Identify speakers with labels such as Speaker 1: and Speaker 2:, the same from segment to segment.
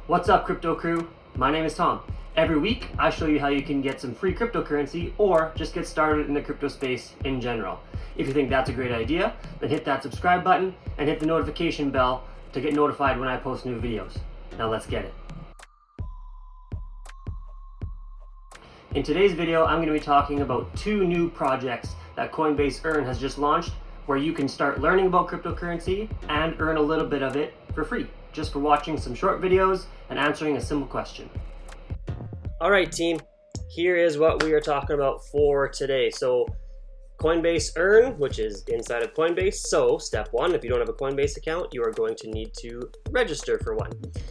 Speaker 1: What's up, crypto crew? My name is Tom. Every week, I show you how you can get some free cryptocurrency or just get started in the crypto space in general. If you think that's a great idea, then hit that subscribe button and hit the notification bell to get notified when I post new videos. Now let's get it. In today's video, I'm going to be talking about two new projects that Coinbase Earn has just launched, where you can start learning about cryptocurrency and earn a little bit of it for free, just for watching some short videos and answering a simple question. All right, team, here is what we are talking about for today. So Coinbase Earn, which is inside of Coinbase. So step one, if you don't have a Coinbase account, you are going to need to register for one.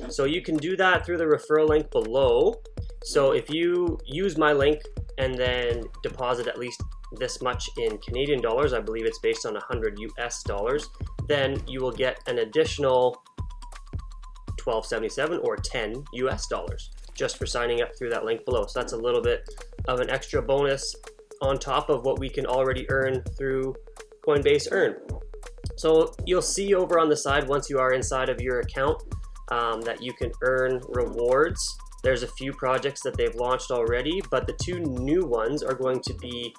Speaker 1: So you can do that through the referral link below. So if you use my link and then deposit at least this much in Canadian dollars, I believe it's based on 100 US dollars, then you will get an additional $12.77 or 10 US dollars just for signing up through that link below. So that's a little bit of an extra bonus on top of what we can already earn through Coinbase Earn. So you'll see over on the side, once you are inside of your account, that you can earn rewards. There's a few projects that they've launched already, but the two new ones are going to be,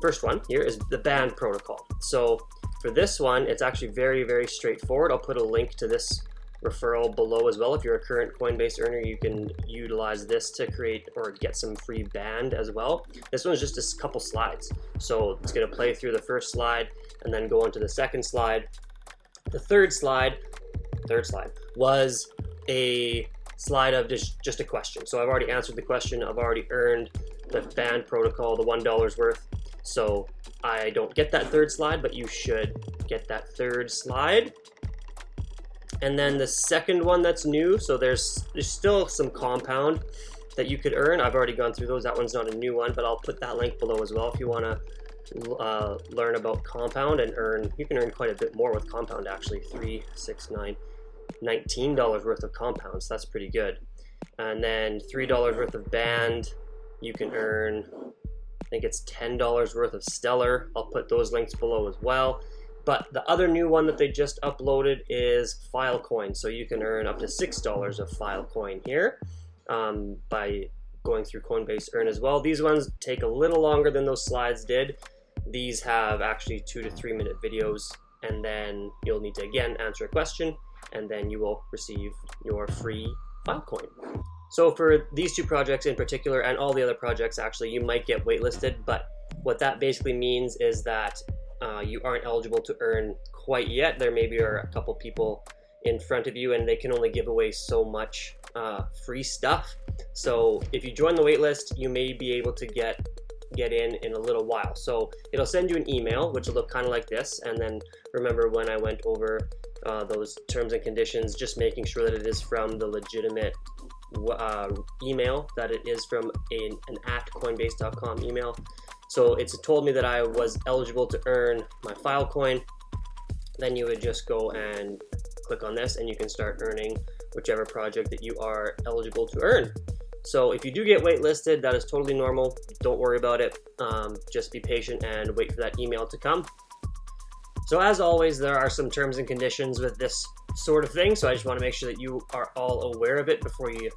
Speaker 1: first one here is the band protocol. So for this one, it's actually very, very straightforward. I'll put a link to this referral below as well. If you're a current Coinbase earner, you can utilize this to create or get some free band as well. This one's just a couple slides. So it's going to play through the first slide and then go on to the second slide. The third slide was a slide of just a question. So I've already answered the question. I've already earned the band protocol, the $1 worth. So I don't get that third slide, but you should get that third slide. And then the second one that's new, so there's still some compound that you could earn. I've already gone through those. That one's not a new one, but I'll put that link below as well if you want to learn about compound and earn. You can earn quite a bit more with compound, actually. $3, 6, 9, $19 worth of compounds. That's pretty good. And then $3 worth of band. You can earn, I think it's $10 worth of Stellar. I'll put those links below as well. But the other new one that they just uploaded is Filecoin. So you can earn up to $6 of Filecoin here by going through Coinbase Earn as well. These ones take a little longer than those slides did. These have actually 2 to 3 minute videos, and then you'll need to again answer a question, and then you will receive your free Filecoin. So for these two projects in particular, and all the other projects actually, you might get waitlisted, but what that basically means is that you aren't eligible to earn quite yet. There maybe are a couple people in front of you, and they can only give away so much free stuff. So if you join the waitlist, you may be able to get in a little while. So it'll send you an email, which will look kind of like this. And then remember when I went over those terms and conditions, just making sure that it is from the legitimate email, that it is from an @coinbase.com email. So it's told me that I was eligible to earn my Filecoin. Then you would just go and click on this, and you can start earning whichever project that you are eligible to earn. So if you do get waitlisted, that is totally normal. Don't worry about it. Just be patient and wait for that email to come. So as always, there are some terms and conditions with this sort of thing. So I just want to make sure that you are all aware of it before you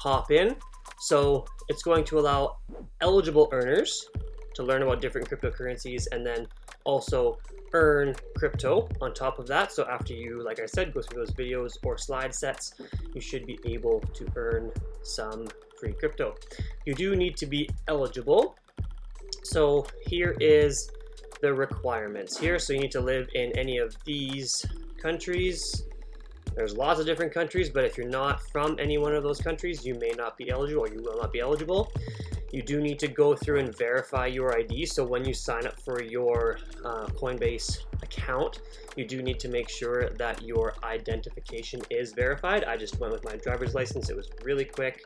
Speaker 1: hop in. So it's going to allow eligible earners to learn about different cryptocurrencies and then also earn crypto on top of that. So after you, like I said, go through those videos or slide sets, you should be able to earn some free crypto. You do need to be eligible. So here is the requirements here. So you need to live in any of these countries. There's lots of different countries, but if you're not from any one of those countries, you may not be eligible, or you will not be eligible. You do need to go through and verify your ID. So when you sign up for your Coinbase account, you do need to make sure that your identification is verified. I just went with my driver's license. It was really quick,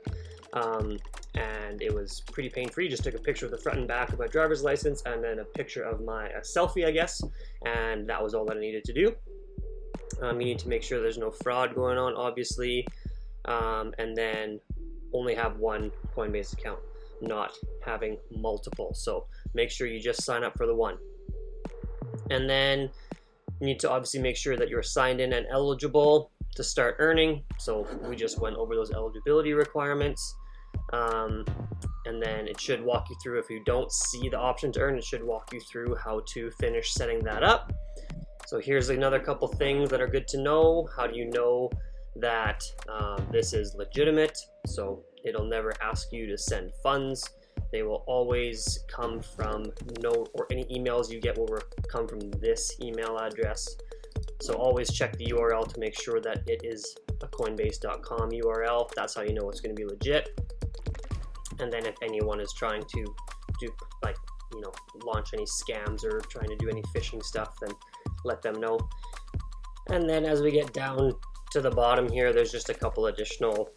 Speaker 1: and it was pretty pain-free. Just took a picture of the front and back of my driver's license, and then a picture of a selfie, I guess, and that was all that I needed to do. You need to make sure there's no fraud going on, obviously, and then only have one Coinbase account, not having multiple. So make sure you just sign up for the one. And then you need to obviously make sure that you're signed in and eligible. to start earning. So we just went over those eligibility requirements. And then it should walk you through, if you don't see the option to earn, it should walk you through how to finish setting that up. So here's another couple things that are good to know. How do you know that this is legitimate? So it'll never ask you to send funds. They will always come from or any emails you get will come from this email address. So always check the URL to make sure that it is a Coinbase.com URL. That's how you know it's going to be legit. And then if anyone is trying to do, like, launch any scams or trying to do any phishing stuff, then let them know. And then as we get down to the bottom here, there's just a couple additional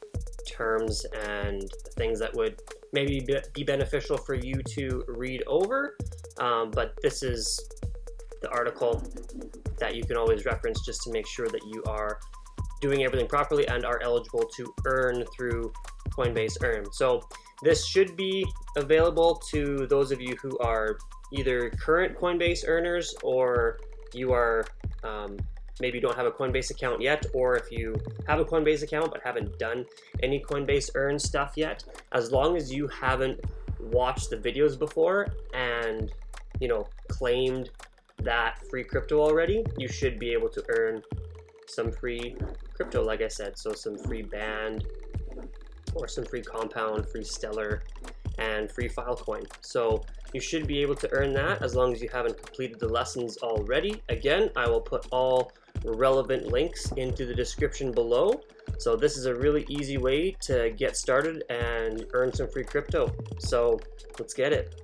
Speaker 1: terms and things that would maybe be beneficial for you to read over. But this is the article that you can always reference just to make sure that you are doing everything properly and are eligible to earn through Coinbase Earn. So this should be available to those of you who are either current Coinbase earners, or you are maybe don't have a Coinbase account yet, or if you have a Coinbase account but haven't done any Coinbase Earn stuff yet. As long as you haven't watched the videos before and claimed that free crypto already, you should be able to earn some free crypto, like I said. So some free band, or some free compound, free stellar, and free Filecoin. So you should be able to earn that as long as you haven't completed the lessons already. Again, I will put all relevant links into the description below. So this is a really easy way to get started and earn some free crypto. So let's get it.